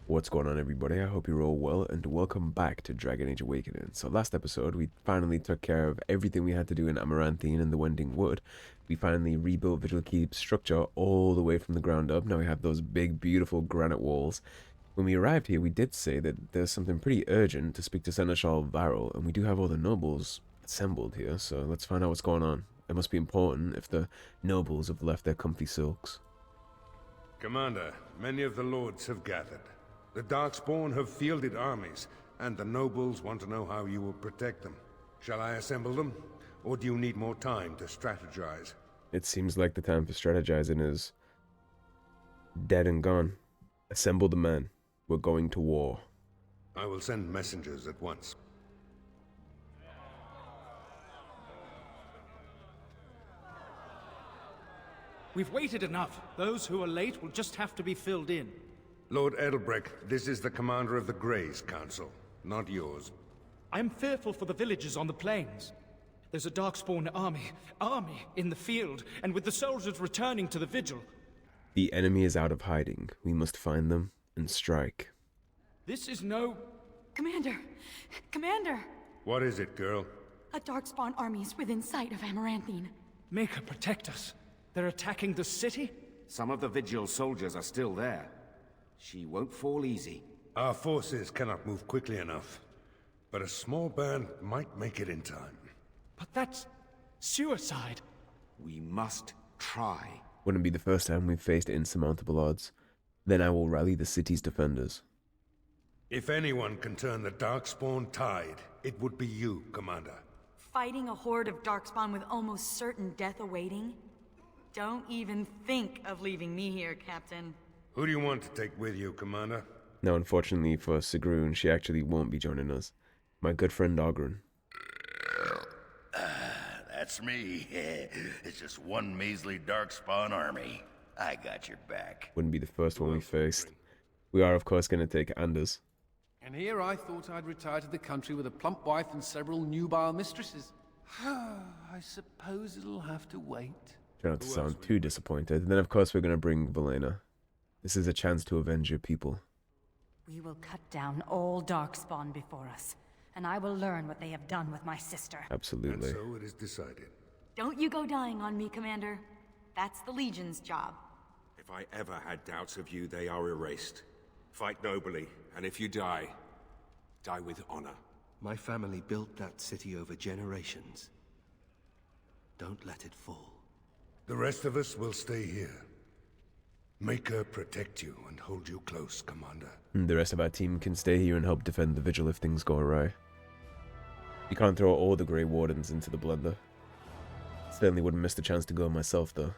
What's going on, everybody? I hope you're all well, and welcome back to Dragon Age Awakening. So last episode, we finally took care of everything we had to do in Amaranthine and the Wending Wood. We finally rebuilt Vigil Keep's structure all the way from the ground up. Now we have those big, beautiful granite walls. When we arrived here, we did say that there's something pretty urgent to speak to Seneschal Varel, and we do have all the nobles assembled here, so let's find out what's going on. It must be important if the nobles have left their comfy silks. Commander, many of the lords have gathered. The Darkspawn have fielded armies, and the nobles want to know how you will protect them. Shall I assemble them, or do you need more time to strategize? It seems like the time for strategizing is dead and gone. Assemble the men. We're going to war. I will send messengers at once. We've waited enough. Those who are late will just have to be filled in. Lord Edelbrecht, this is the commander of the Greys Council, not yours. I'm fearful for the villagers on the plains. There's a Darkspawn army in the field, and with the soldiers returning to the vigil. The enemy is out of hiding. We must find them and strike. This is no... Commander! Commander! What is it, girl? A Darkspawn army is within sight of Amaranthine. Make her protect us. They're attacking the city? Some of the Vigil soldiers are still there. She won't fall easy. Our forces cannot move quickly enough, but a small band might make it in time. But that's... suicide. We must try. Wouldn't be the first time we've faced insurmountable odds. Then I will rally the city's defenders. If anyone can turn the Darkspawn tide, it would be you, Commander. Fighting a horde of Darkspawn with almost certain death awaiting? Don't even think of leaving me here, Captain. Who do you want to take with you, Commander? Now, unfortunately for Sigrun, she actually won't be joining us. My good friend Ogryn. That's me. It's just one measly Darkspawn army. I got your back. Wouldn't be the first one we faced. We are, of course, going to take Anders. And here I thought I'd retire to the country with a plump wife and several nubile mistresses. I suppose it'll have to wait. Try not to sound too disappointed. And then, of course, we're going to bring Velena. This is a chance to avenge your people. We will cut down all Darkspawn before us, and I will learn what they have done with my sister. Absolutely. And so it is decided. Don't you go dying on me, Commander. That's the Legion's job. If I ever had doubts of you, they are erased. Fight nobly, and if you die, die with honor. My family built that city over generations. Don't let it fall. The rest of us will stay here. Make her protect you and hold you close, Commander. And the rest of our team can stay here and help defend the Vigil if things go awry. You can't throw all the Grey Wardens into the blender. Certainly wouldn't miss the chance to go myself, though.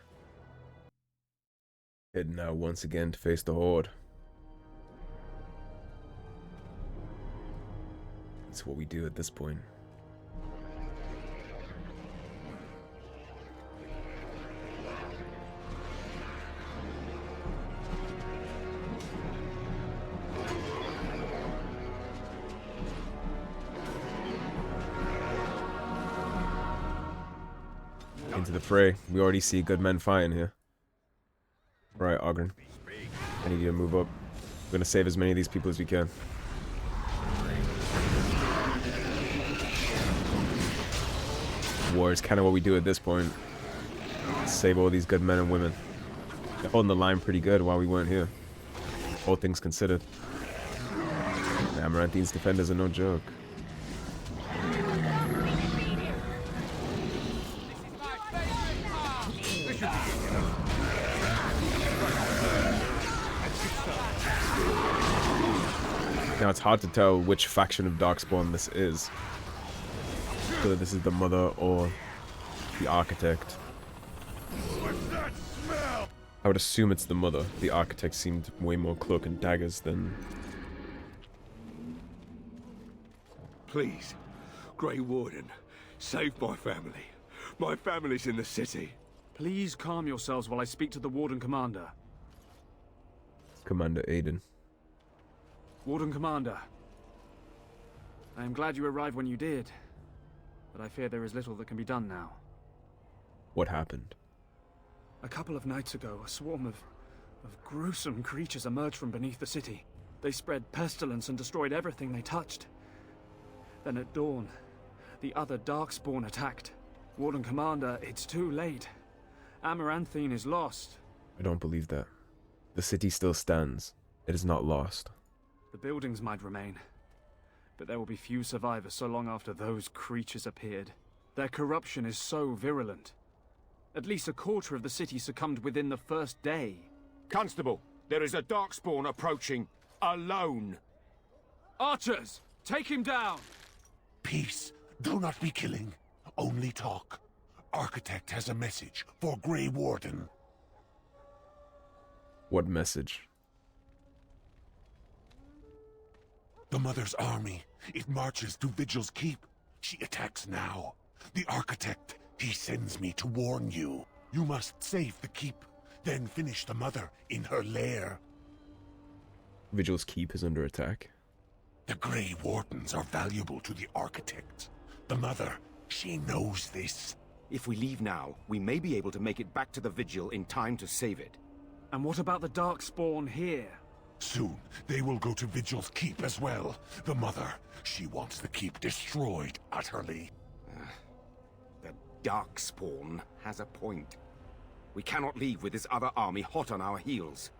Heading now once again to face the Horde. That's what we do at this point. Into the fray. We already see good men fighting here. Right, Ogryn. I need you to move up. We're gonna save as many of these people as we can. War is kind of what we do at this point. Save all these good men and women. They're holding the line pretty good while we weren't here. All things considered. The Amaranthine's defenders are no joke. Now it's hard to tell which faction of Darkspawn this is. Whether this is the Mother or the Architect. I would assume it's the Mother. The Architect seemed way more cloak and daggers than... Please, Grey Warden, save my family. My family's in the city. Please calm yourselves while I speak to the Warden Commander. Commander Aiden. Warden Commander. I am glad you arrived when you did, but I fear there is little that can be done now. What happened? A couple of nights ago, a swarm of gruesome creatures emerged from beneath the city. They spread pestilence and destroyed everything they touched. Then at dawn, the other Darkspawn attacked. Warden Commander, it's too late. Amaranthine is lost. I don't believe that. The city still stands. It is not lost. The buildings might remain, but there will be few survivors so long after those creatures appeared. Their corruption is so virulent. At least a quarter of the city succumbed within the first day. Constable, there is a Darkspawn approaching. Alone. Archers, take him down! Peace. Do not be killing. Only talk. Architect has a message for Grey Warden. What message? The Mother's army. It marches to Vigil's Keep. She attacks now. The Architect, he sends me to warn you. You must save the Keep, then finish the Mother in her lair. Vigil's Keep is under attack. The Grey Wardens are valuable to the Architect. The Mother, she knows this. If we leave now, we may be able to make it back to the Vigil in time to save it. And what about the Darkspawn here? Soon, they will go to Vigil's Keep as well. The Mother, she wants the Keep destroyed utterly. The Darkspawn has a point. We cannot leave with this other army hot on our heels.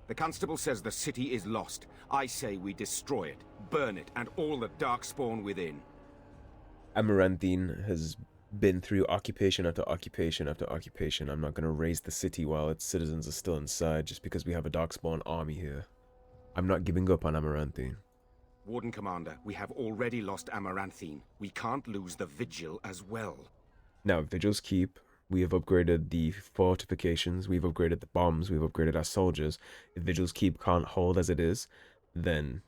The Constable says the city is lost. I say we destroy it, burn it, and all the Darkspawn within. Amaranthine has been through occupation after occupation after occupation. I'm not going to raise the city while its citizens are still inside just because we have a Darkspawn army here. I'm not giving up on Amaranthine. Warden Commander, we have already lost Amaranthine. We can't lose the Vigil as well. Now, Vigil's Keep, we have upgraded the fortifications, we've upgraded the bombs, we've upgraded our soldiers. If Vigil's Keep can't hold as it is, then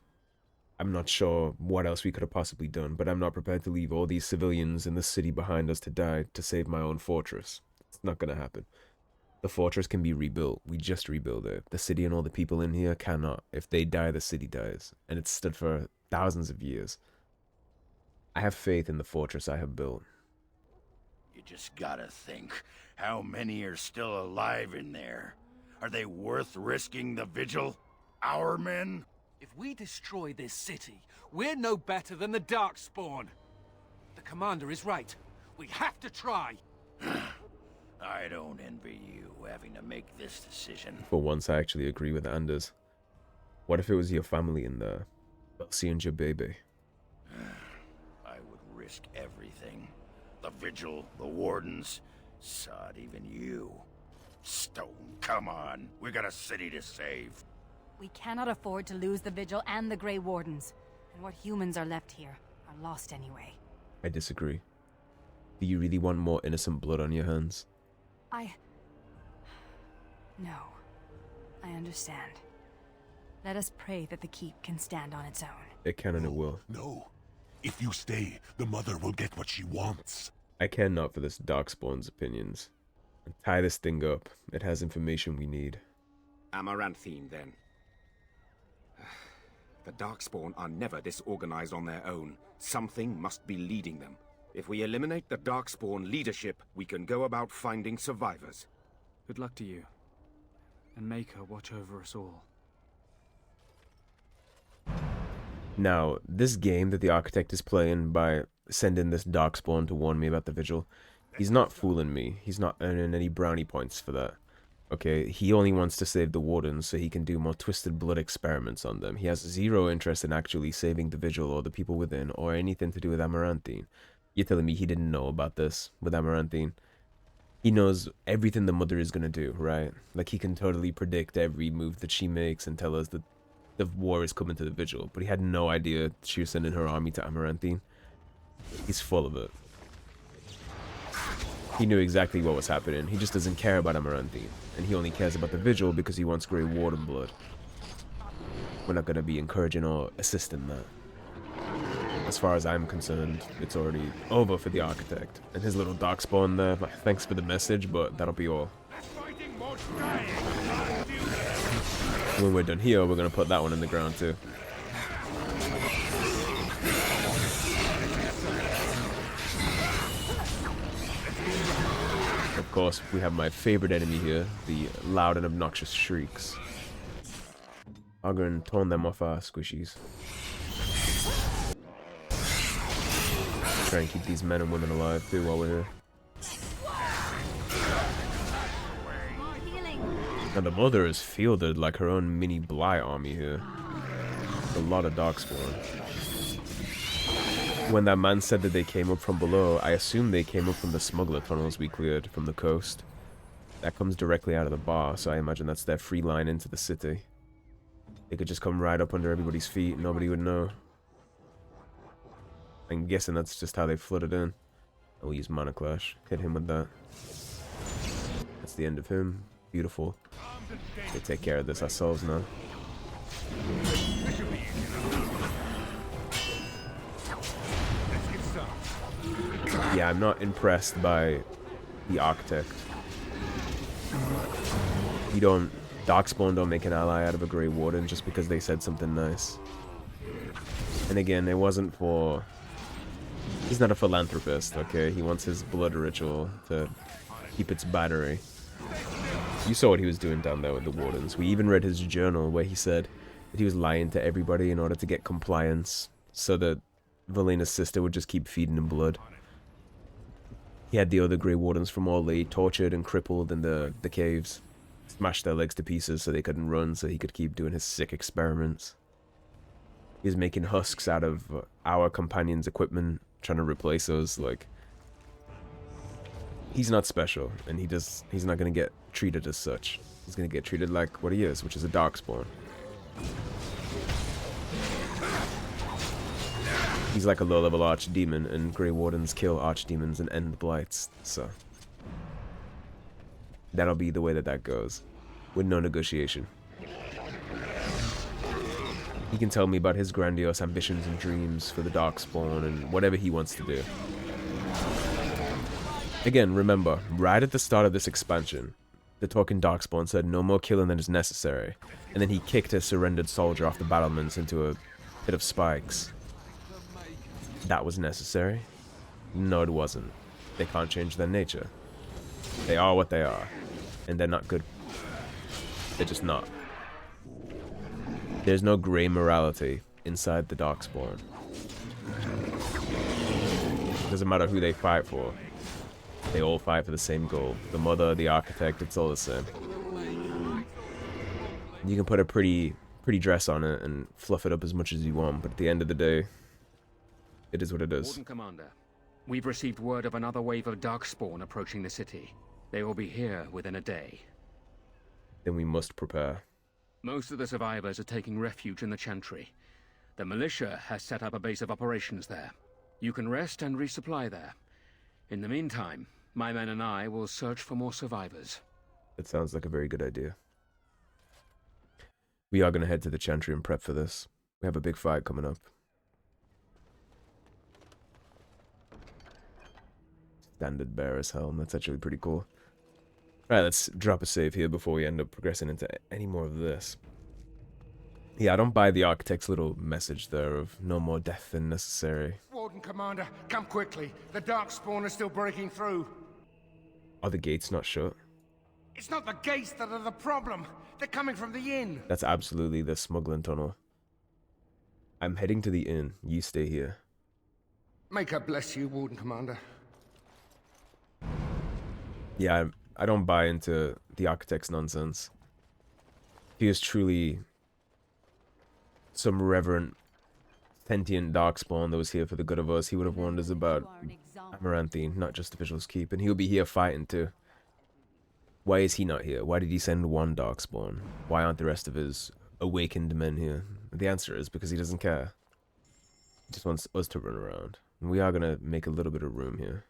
I'm not sure what else we could have possibly done, but I'm not prepared to leave all these civilians in the city behind us to die to save my own fortress. It's not going to happen. The fortress can be rebuilt. We just rebuild it. The city and all the people in here cannot. If they die, the city dies. And it's stood for thousands of years. I have faith in the fortress I have built. You just gotta think, how many are still alive in there? Are they worth risking the Vigil? Our men? If we destroy this city, we're no better than the Darkspawn. The commander is right. We have to try. I don't envy you having to make this decision. For once, I actually agree with Anders. What if it was your family in there? Elsie and your baby. I would risk everything. The Vigil, the Wardens, sod, even you. Stone, come on. We got a city to save. We cannot afford to lose the Vigil and the Grey Wardens. And what humans are left here are lost anyway. I disagree. Do you really want more innocent blood on your hands? No. I understand. Let us pray that the Keep can stand on its own. It can and it will. No. If you stay, the Mother will get what she wants. I care not for this Darkspawn's opinions. And tie this thing up. It has information we need. Amaranthine, then. The Darkspawn are never disorganized on their own. Something must be leading them. If we eliminate the Darkspawn leadership, we can go about finding survivors. Good luck to you. And make her watch over us all. Now, this game that the Architect is playing by sending this Darkspawn to warn me about the Vigil, he's not fooling me. He's not earning any brownie points for that. Okay, he only wants to save the Wardens so he can do more twisted blood experiments on them. He has zero interest in actually saving the Vigil or the people within or anything to do with Amaranthine. You're telling me he didn't know about this with Amaranthine? He knows everything the Mother is going to do, right? Like, he can totally predict every move that she makes and tell us that the war is coming to the Vigil. But he had no idea she was sending her army to Amaranthine. He's full of it. He knew exactly what was happening. He just doesn't care about Amaranthine. And he only cares about the Vigil because he wants Grey Warden blood. We're not going to be encouraging or assisting that. As far as I'm concerned, it's already over for the Architect. And his little Darkspawn there, thanks for the message, but that'll be all. When we're done here, we're going to put that one in the ground too. Of course, we have my favorite enemy here, the loud and obnoxious shrieks. I'll go and tone them off our squishies. Try and keep these men and women alive too while we're here. And the mother is fielded like her own mini Blight army here. A lot of Darkspawn. When that man said that they came up from below, I assumed they came up from the smuggler tunnels we cleared from the coast. That comes directly out of the bar, so I imagine that's their free line into the city. They could just come right up under everybody's feet and nobody would know. I'm guessing that's just how they flooded in. I'll use Mana Clash. Hit him with that. That's the end of him. Beautiful. We'll take care of this ourselves now. Yeah, I'm not impressed by the Architect. Darkspawn don't make an ally out of a Grey Warden just because they said something nice. And again, it wasn't for... He's not a philanthropist, okay? He wants his blood ritual to keep its battery. You saw what he was doing down there with the Wardens. We even read his journal where he said that he was lying to everybody in order to get compliance so that Valena's sister would just keep feeding him blood. He had the other Grey Wardens from Orley tortured and crippled in the caves. Smashed their legs to pieces so they couldn't run, so he could keep doing his sick experiments. He was making husks out of our companions' equipment, trying to replace those, like... He's not special, and he's not gonna get treated as such. He's gonna get treated like what he is, which is a Darkspawn. He's like a low-level Archdemon, and Grey Wardens kill Archdemons and end Blights, so... That'll be the way that goes, with no negotiation. He can tell me about his grandiose ambitions and dreams for the Darkspawn and whatever he wants to do. Again, remember, right at the start of this expansion, the talking Darkspawn said no more killing than is necessary, and then he kicked a surrendered soldier off the battlements into a pit of spikes. That was necessary? No, it wasn't. They can't change their nature. They are what they are, and they're not good. They're just not. There's no grey morality inside the Darkspawn. Doesn't matter who they fight for. They all fight for the same goal. The mother, the architect, it's all the same. You can put a pretty dress on it and fluff it up as much as you want, but at the end of the day, it is what it is. Warden Commander, we've received word of another wave of Darkspawn approaching the city. They will be here within a day. Then we must prepare. Most of the survivors are taking refuge in the Chantry. The militia has set up a base of operations there. You can rest and resupply there. In the meantime, my men and I will search for more survivors. That sounds like a very good idea. We are going to head to the Chantry and prep for this. We have a big fight coming up. Standard bearer's helm. That's actually pretty cool. Alright, let's drop a save here before we end up progressing into any more of this. Yeah, I don't buy the Architect's little message there of no more death than necessary. Warden Commander, come quickly. The Darkspawn are still breaking through. Are the gates not shut? It's not the gates that are the problem. They're coming from the inn. That's absolutely the smuggling tunnel. I'm heading to the inn. You stay here. May God bless you, Warden Commander. Yeah, I don't buy into the Architect's nonsense. He is truly some reverent, sentient Darkspawn that was here for the good of us. He would have warned us about Amaranthine, not just the Vigil's Keep, and he'll be here fighting too. Why is he not here? Why did he send one Darkspawn? Why aren't the rest of his awakened men here? The answer is because he doesn't care. He just wants us to run around. And we are going to make a little bit of room here.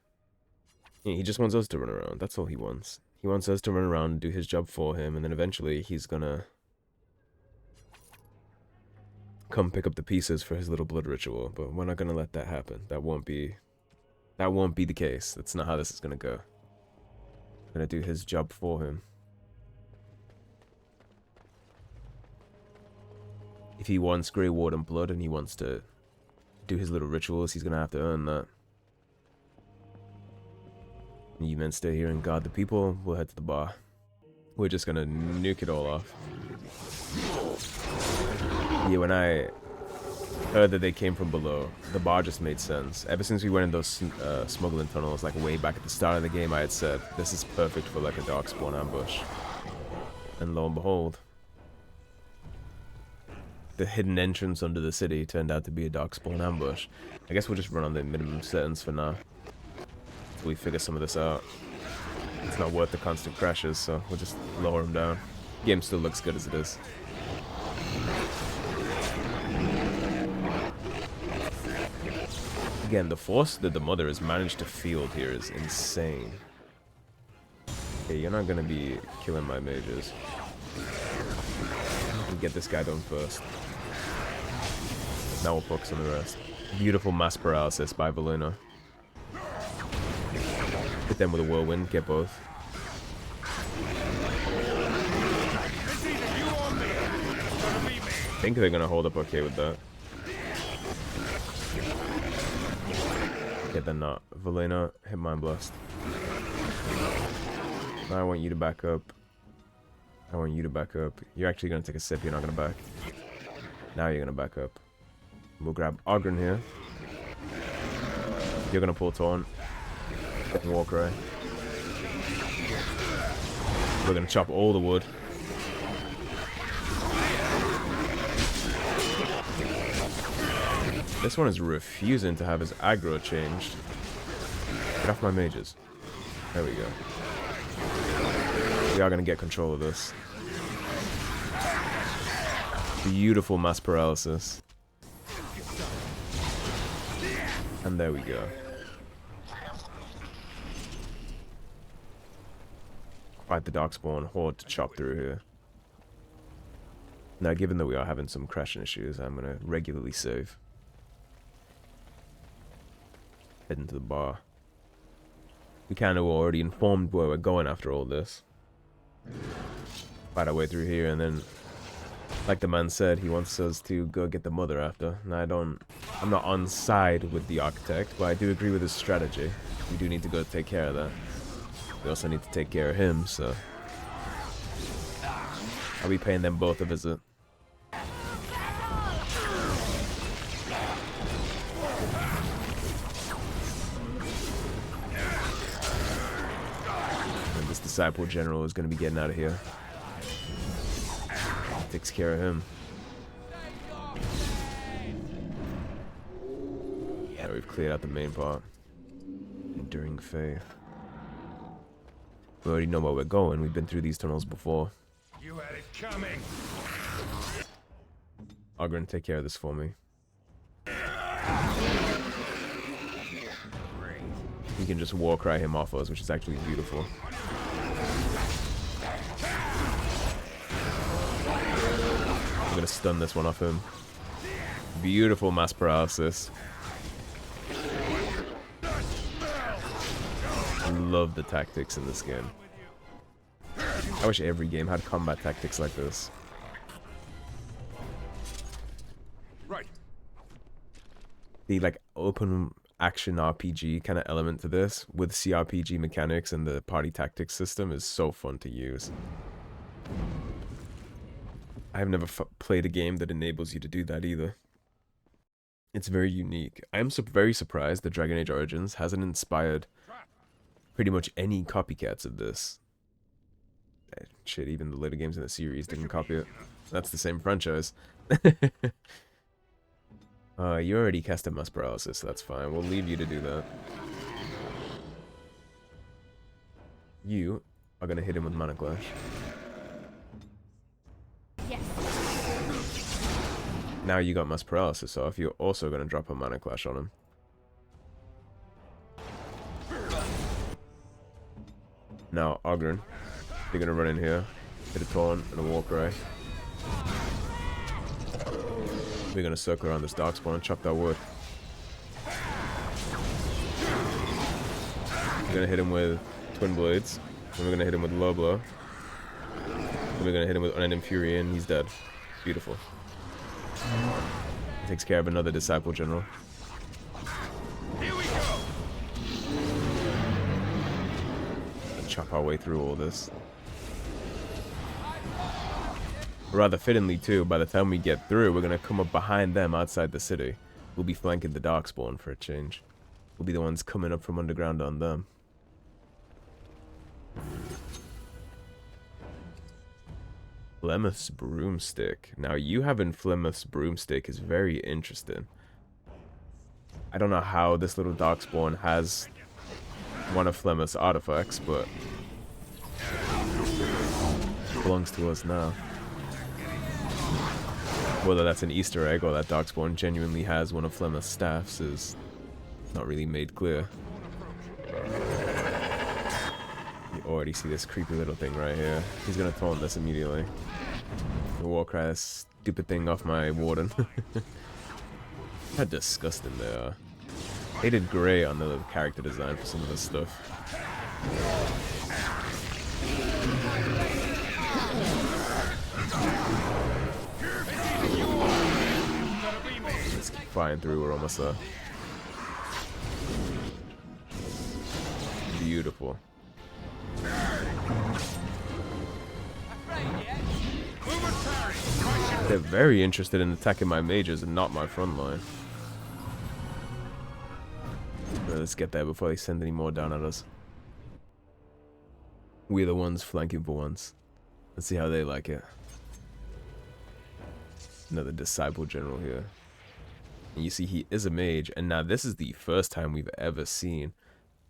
Yeah, he just wants us to run around. That's all he wants. He wants us to run around and do his job for him, and then eventually he's gonna come pick up the pieces for his little blood ritual. But we're not gonna let that happen. That won't be the case. That's not how this is gonna go. We're gonna do his job for him. If he wants Grey Warden blood and he wants to do his little rituals, he's gonna have to earn that. You men stay here and guard the people. We'll head to the bar. We're just gonna nuke it all off. Yeah, when I heard that they came from below, the bar just made sense. Ever since we went in those smuggling tunnels, like way back at the start of the game, I had said, this is perfect for like a Darkspawn ambush. And lo and behold, the hidden entrance under the city turned out to be a Darkspawn ambush. I guess we'll just run on the minimum settings for now, until we figure some of this out. It's not worth the constant crashes, so we'll just lower them down. Game still looks good as it is. Again, the force that the mother has managed to field here is insane. Okay, you're not gonna be killing my mages. We'll get this guy done first. Now we'll focus on the rest. Beautiful mass paralysis by Valuna. Hit them with a whirlwind, get both. I think they're gonna hold up okay with that. Okay, they're not. Valena, hit Mind Blast. Now I want you to back up. I want you to back up. You're actually gonna take a sip, you're not gonna back. Now you're gonna back up. We'll grab Ogren here. You're gonna pull Taunt. And Warcry. We're gonna chop all the wood. This one is refusing to have his aggro changed. Get off my mages. There we go. We are going to get control of this. Beautiful mass paralysis. And there we go. Quite the Darkspawn Horde to chop through here. Now, given that we are having some crashing issues, I'm going to regularly save. Head into the bar. We kind of were already informed where we're going after all this. Fight our way through here, and then, like the man said, he wants us to go get the mother after. And I'm not on side with the architect, but I do agree with his strategy. We do need to go take care of that. We also need to take care of him, so I'll be paying them both a visit. Disciple General is going to be getting out of here. Takes care of him. Yeah, we've cleared out the main part. Enduring Faith. We already know where we're going. We've been through these tunnels before. You had it coming. Ogren, take care of this for me. You can just Warcry him off us, which is actually beautiful. I'm gonna stun this one off him. Beautiful mass paralysis. I love the tactics in this game. I wish every game had combat tactics like this. Right. The like open action RPG kind of element to this with CRPG mechanics and the party tactics system is so fun to use. I've never played a game that enables you to do that either. It's very unique. I am very surprised that Dragon Age Origins hasn't inspired pretty much any copycats of this. Shit, even the later games in the series didn't copy it. That's the same franchise. You already cast a mass paralysis, so that's fine. We'll leave you to do that. You are gonna hit him with Mana Clash. Yes. Now you got mass paralysis off, you're also gonna drop a Mana Clash on him. Now, Ogren, you're gonna run in here, hit a Taunt and a Warcry. We're gonna circle around this Darkspawn and chop that wood. We're gonna hit him with Twin Blades, and we're gonna hit him with Low Blow. And we're gonna hit him with Unending Fury, and he's dead. Beautiful. Takes care of another Disciple General. Here we go. Chop our way through all this. Rather fittingly too, by the time we get through, we're gonna come up behind them outside the city. We'll be flanking the Darkspawn for a change. We'll be the ones coming up from underground on them. Flemeth's Broomstick. Now, you having Flemeth's Broomstick is very interesting. I don't know how this little Darkspawn has one of Flemeth's artifacts, but it belongs to us now. Whether that's an Easter egg or that Darkspawn genuinely has one of Flemeth's staffs is not really made clear. You already see this creepy little thing right here. He's gonna taunt this immediately. The Warcry, that stupid thing off my Warden. How disgusting they are. They did great on the little character design for some of this stuff. Let's keep flying through, we're almost there. Beautiful. They're very interested in attacking my mages and not my front line. But let's get there before they send any more down at us. We're the ones flanking for once. Let's see how they like it. Another Disciple General here. And you see he is a mage, and now this is the first time we've ever seen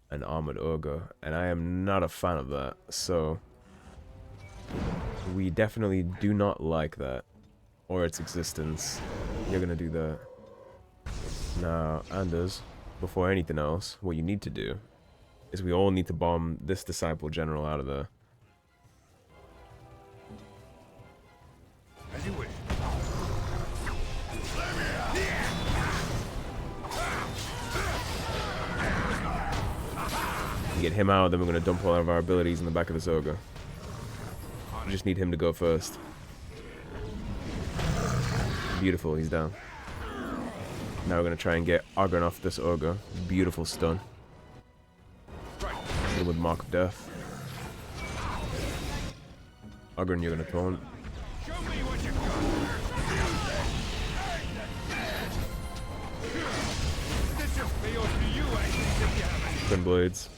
an armored ogre, and I am not a fan of that, so we definitely do not like that, or its existence. You're gonna do that. Now, Anders, before anything else, what you need to do is we all need to bomb this Disciple General out of there. As you wish. Get him out, then we're going to dump all of our abilities in the back of this ogre. We just need him to go first. Beautiful, he's down. Now we're going to try and get Ogren off this ogre. Beautiful stun. Hit him with Mark of Death. Ogren, you're going to taunt. Twin Blades.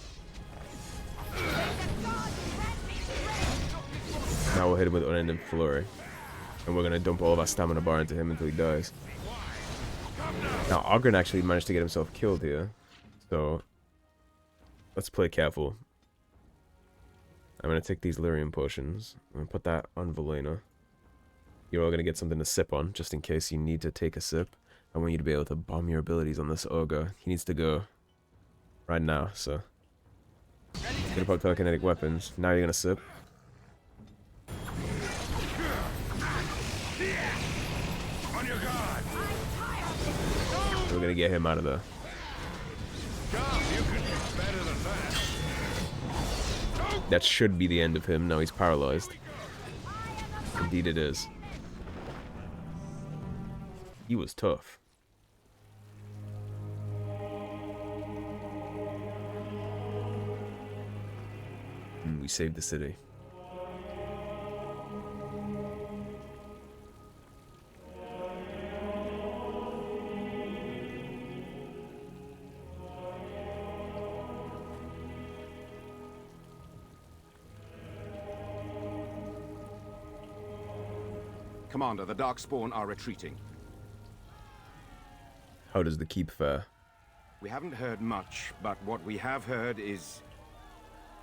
Now we'll hit him with Unending Flurry. And we're going to dump all of our stamina bar into him until he dies. Now, Ogren actually managed to get himself killed here. So, let's play careful. I'm going to take these Lyrium potions. I'm going to put that on Velena. You're all going to get something to sip on, just in case you need to take a sip. I want you to be able to bomb your abilities on this ogre. He needs to go right now, so. Gonna put telekinetic weapons. Now you're going to sip. We're gonna get him out of there. That should be the end of him. Now he's paralyzed. Indeed it is. He was tough. And we saved the city. Commander, the Darkspawn are retreating. How does the keep fare? We haven't heard much, but what we have heard is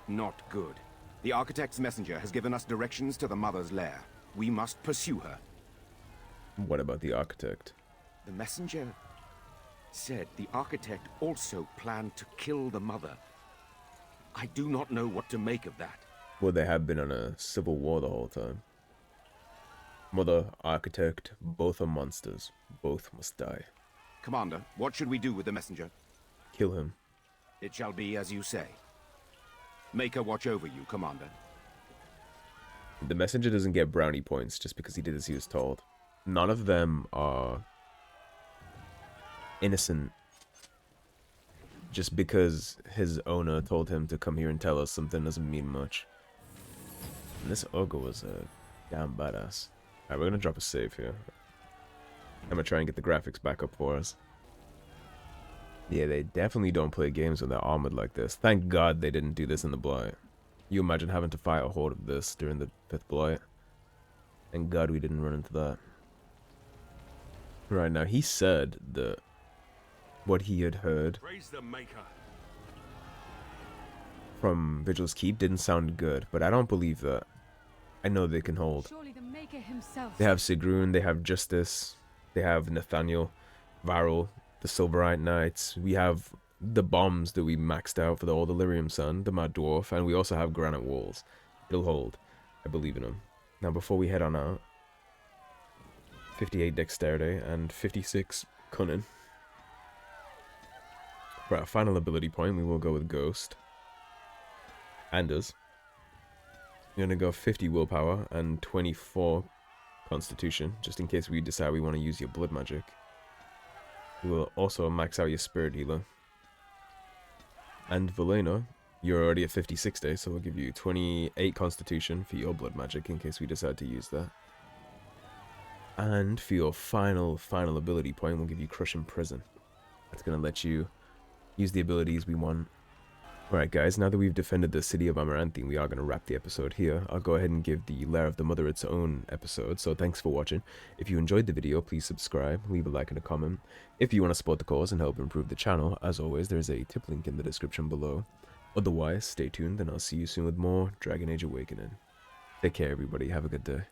not good. The Architect's messenger has given us directions to the Mother's lair. We must pursue her. What about the Architect? The messenger said the Architect also planned to kill the Mother. I do not know what to make of that. Well, they have been on a civil war the whole time. Mother, Architect, both are monsters. Both must die. Commander, what should we do with the messenger? Kill him. It shall be as you say. Make her watch over you, Commander. The messenger doesn't get brownie points just because he did as he was told. None of them are innocent just because his owner told him to come here and tell us something doesn't mean much. And this ogre was a damn badass. Alright, we're gonna drop a save here. I'm gonna try and get the graphics back up for us. Yeah, they definitely don't play games when they're armored like this. Thank God they didn't do this in the Blight. You imagine having to fight a horde of this during the Fifth Blight. Thank God we didn't run into that. Right, now he said that what he had heard Praise the Maker. from Vigil's Keep didn't sound good, but I don't believe that. I know they can hold. Surely the Maker himself. They have Sigrun, they have Justice, they have Nathaniel, Varel, the Silverite Knights. We have the bombs that we maxed out for all the Lyrium Sun, the Mad Dwarf, and we also have Granite Walls. It'll hold. I believe in them. Now before we head on out, 58 Dexterity and 56 Cunning. For our final ability point, we will go with Ghost. Anders. We're going to go 50 Willpower and 24 Constitution, just in case we decide we want to use your Blood Magic. We will also max out your Spirit Healer. And Velena, you're already at 56 days, so we'll give you 28 Constitution for your Blood Magic in case we decide to use that. And for your final ability point, we'll give you Crush Imprison. That's going to let you use the abilities we want. Alright guys, now that we've defended the city of Amaranthine, we are going to wrap the episode here. I'll go ahead and give the Lair of the Mother its own episode, so thanks for watching. If you enjoyed the video, please subscribe, leave a like and a comment. If you want to support the cause and help improve the channel, as always, there's a tip link in the description below. Otherwise, stay tuned and I'll see you soon with more Dragon Age Awakening. Take care everybody, have a good day.